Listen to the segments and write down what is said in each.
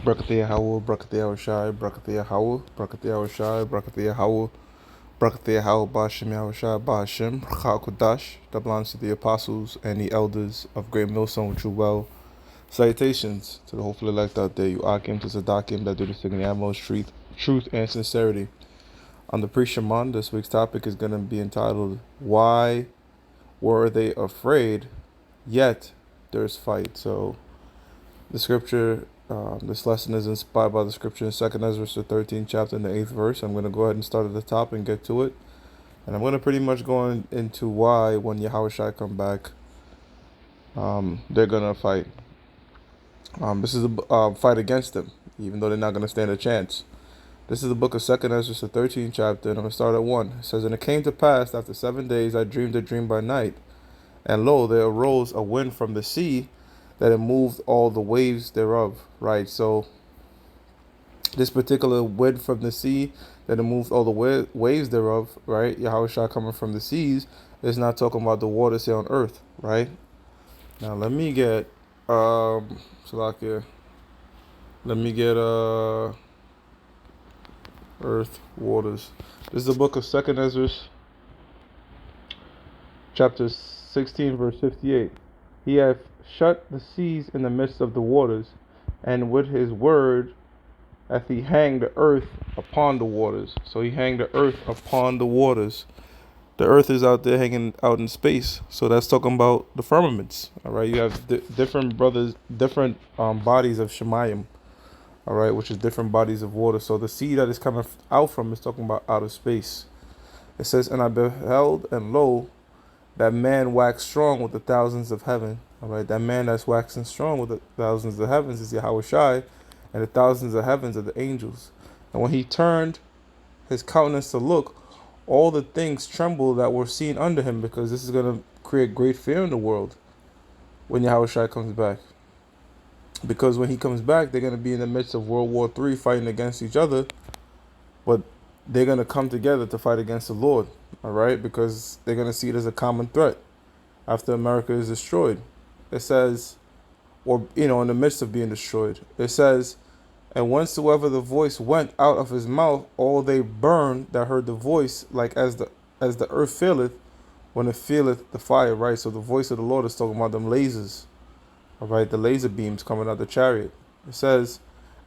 Brakathia Howell, Brakathia Shai, Brakathia Howell, Brakathia Shai, Brakathia Howell, Brakathia Howell, Bashim Yahushai, Bashim, Chakodash, that belongs to the apostles and the elders of Great Millstone, which you well. Salutations to the hopeful elect out there, you Akim to Sadakim that do the thing in the utmost truth and sincerity. On the Pre-Shaman, this week's topic is going to be entitled, Why Were They Afraid, Yet There's Fight? So, the scripture, this lesson is inspired by the scripture in 2nd Ezra, the 13th chapter, and the 8th verse. I'm going to go ahead and start at the top and get to it. And I'm going to pretty much go into why, when Yahushua come back, they're going to fight. This is a fight against them, even though they're not going to stand a chance. This is the book of 2nd Ezra, the 13th chapter, and I'm going to start at 1. It says, And it came to pass, after 7 days, I dreamed a dream by night. And lo, there arose a wind from the sea, that it moved all the waves thereof. Right, so this particular wind from the sea, that it moved all the waves thereof, right? Yahushua coming from the seas is not talking about the waters here on earth, right? Now let me get Salakia. Let me get earth waters. This is the book of 2nd Ezra, chapter 16, verse 58. He hath shut the seas in the midst of the waters, and with his word hath he hanged the earth upon the waters. So he hanged the earth upon the waters. The earth is out there hanging out in space. So that's talking about the firmaments. All right, you have different bodies of Shemayim. All right, which is different bodies of water. So the sea that is coming out from is talking about outer space. It says, And I beheld, and lo, that man waxed strong with the thousands of heaven. All right, that man that's waxing strong with the thousands of heavens is Yahushai, and the thousands of heavens are the angels. And when he turned his countenance to look, all the things trembled that were seen under him, because this is going to create great fear in the world when Yahushai comes back. Because when he comes back, they're going to be in the midst of World War III fighting against each other, but they're going to come together to fight against the Lord, all right, because they're going to see it as a common threat after America is destroyed. It says, or, in the midst of being destroyed, it says, And whensoever the voice went out of his mouth, all they burned that heard the voice, like as the earth feeleth, when it feeleth the fire, right? So the voice of the Lord is talking about them lasers, all right, the laser beams coming out of the chariot. It says,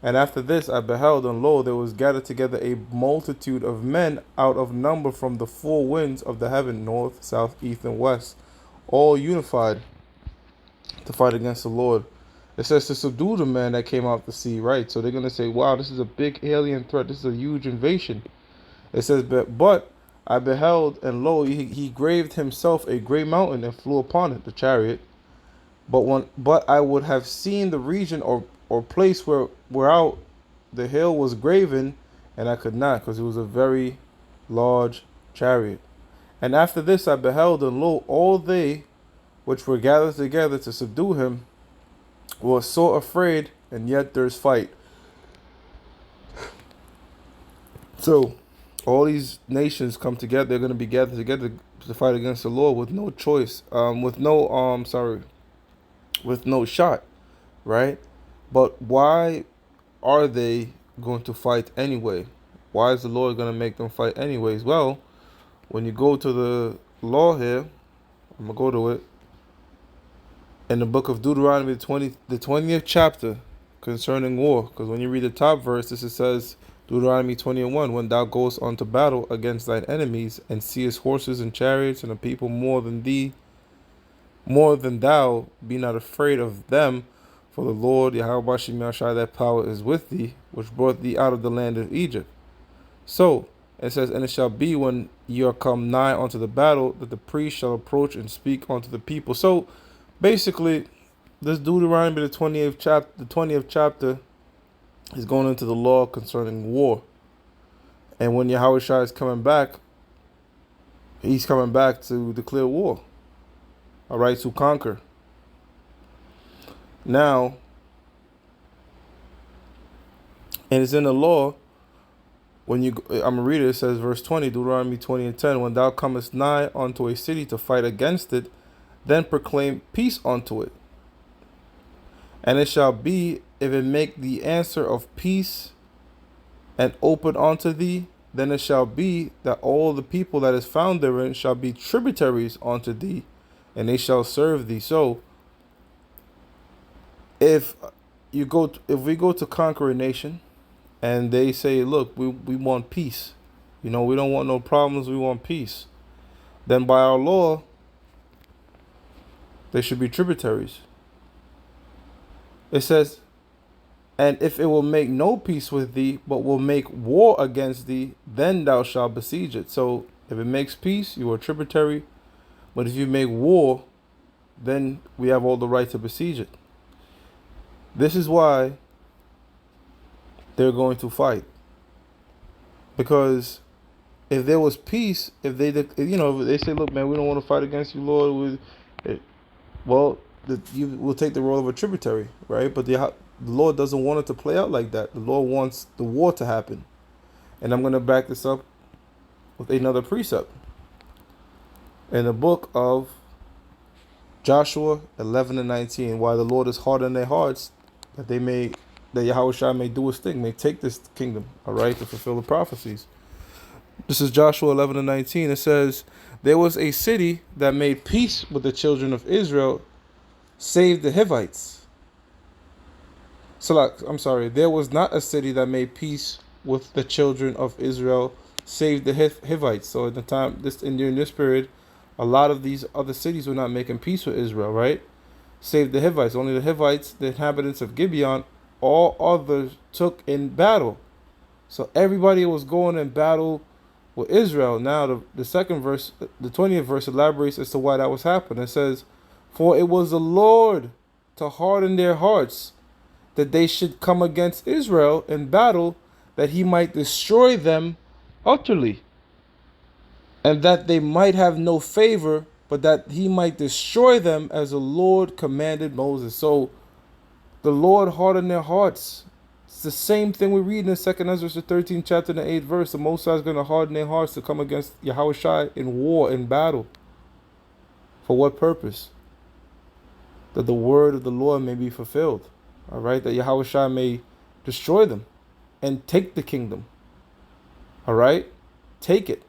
And after this I beheld, and lo, there was gathered together a multitude of men out of number from the four winds of the heaven, north, south, east, and west, all unified to fight against the Lord. It says to subdue the man that came out the sea, right? So they're going to say, wow, this is a big alien threat. This is a huge invasion. It says, but I beheld, and lo, he graved himself a great mountain and flew upon it, the chariot. But I would have seen the region or place whereout the hill was graven, and I could not, because it was a very large chariot. And after this I beheld, and lo, all they which were gathered together to subdue him were so afraid, and yet there's fight. So all these nations come together. They're going to be gathered together to fight against the Lord with no choice, with no shot, right? But why are they going to fight anyway? Why is the Lord going to make them fight anyways? Well, when you go to the law here, I'm going to go to it, in the book of Deuteronomy, the 20th chapter, concerning war. Because when you read the top verse, it says, Deuteronomy 20:1, When thou goest unto battle against thine enemies, and seest horses and chariots, and a people more than thou, be not afraid of them, for the Lord, Yahweh Shem Yahshai, that power is with thee, which brought thee out of the land of Egypt. So, it says, And it shall be when ye are come nigh unto the battle, that the priest shall approach and speak unto the people. So, basically, this Deuteronomy, the 20th chapter, is going into the law concerning war. And when Yahushua is coming back, he's coming back to declare war. All right, to conquer. Now, and it's in the law. I'm going to read it. It says, verse 20, Deuteronomy 20:10, When thou comest nigh unto a city to fight against it, then proclaim peace unto it. And it shall be if it make the answer of peace and open unto thee, then it shall be that all the people that is found therein shall be tributaries unto thee, and they shall serve thee. So if if we go to conquer a nation and they say, look, we want peace, we don't want no problems, we want peace, then by our law they should be tributaries. It says, and if it will make no peace with thee, but will make war against thee, then thou shalt besiege it. So if it makes peace, you are tributary. But if you make war, then we have all the right to besiege it. This is why they're going to fight. Because if there was peace, if they say, look, man, we don't want to fight against you, Lord, you will take the role of a tributary, right? But the Lord doesn't want it to play out like that. The Lord wants the war to happen. And I'm going to back this up with another precept. In the book of Joshua 11:19, why the Lord is hardening their hearts, that Yahushua may do his thing, may take this kingdom, all right, to fulfill the prophecies. This is Joshua 11:19. It says, there was a city that made peace with the children of Israel, save the Hivites. There was not a city that made peace with the children of Israel, save the Hivites. So at the time, during this period, a lot of these other cities were not making peace with Israel, right? Save the Hivites. Only the Hivites, the inhabitants of Gibeon, all others took in battle. So everybody was going in battle with Israel. Now the second verse, the 20th verse, elaborates as to why that was happening. It says, for it was the Lord to harden their hearts, that they should come against Israel in battle, that he might destroy them utterly, and that they might have no favor, but that he might destroy them as the Lord commanded Moses. So the Lord hardened their hearts. It's the same thing we read in 2 Ezra, the 13th chapter, the 8th verse. The Most High is going to harden their hearts to come against Yahushua in war, in battle. For what purpose? That the word of the Lord may be fulfilled. All right, that Yahushua may destroy them and take the kingdom. All right, take it.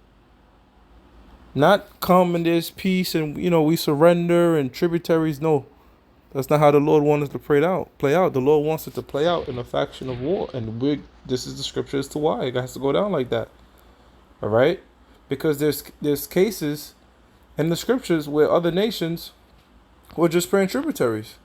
Not come and there's peace and we surrender and tributaries. No, that's not how the Lord wants it to play out. The Lord wants it to play out in a faction of war, and this is the scripture as to why it has to go down like that. All right, because there's cases in the scriptures where other nations were just praying tributaries.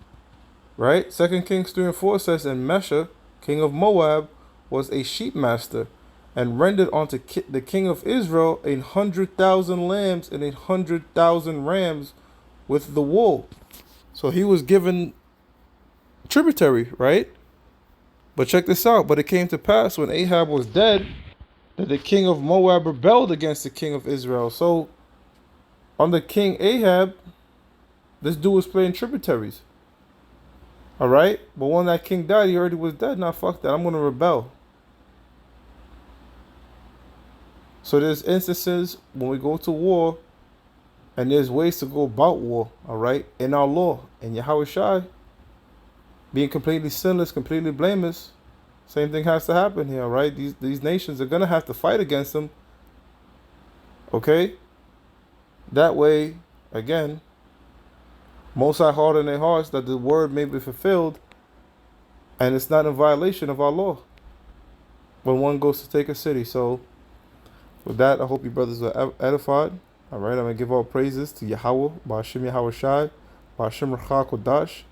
Right? 2 Kings 3:4 says, and Mesha, king of Moab, was a sheep master, and rendered unto the king of Israel 100,000 lambs and 100,000 rams with the wool. So he was given tributary, right? But check this out. But it came to pass when Ahab was dead, that the king of Moab rebelled against the king of Israel. So under King Ahab, this dude was playing tributaries. All right, but when that king died, he already was dead. Now fuck that, I'm going to rebel. So there's instances when we go to war, and there's ways to go about war, all right, in our law. And Yahushua, being completely sinless, completely blameless, same thing has to happen here, all right? These nations are going to have to fight against them, okay? That way, again, Most High harden their hearts, that the word may be fulfilled, and it's not in violation of our law when one goes to take a city. So with that, I hope you brothers are edified. All right, I'm going to give all praises to Yahweh, Ba'ashim Yahushai, Ba'ashim Rachah Kodash,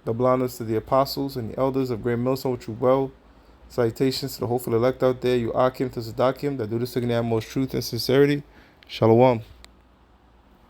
double honors to the apostles and the elders of Great Millstone, which you well. Salutations to the hopeful elect out there, you Akim to Zadakim, that do this thing in the utmost truth and sincerity. Shalom.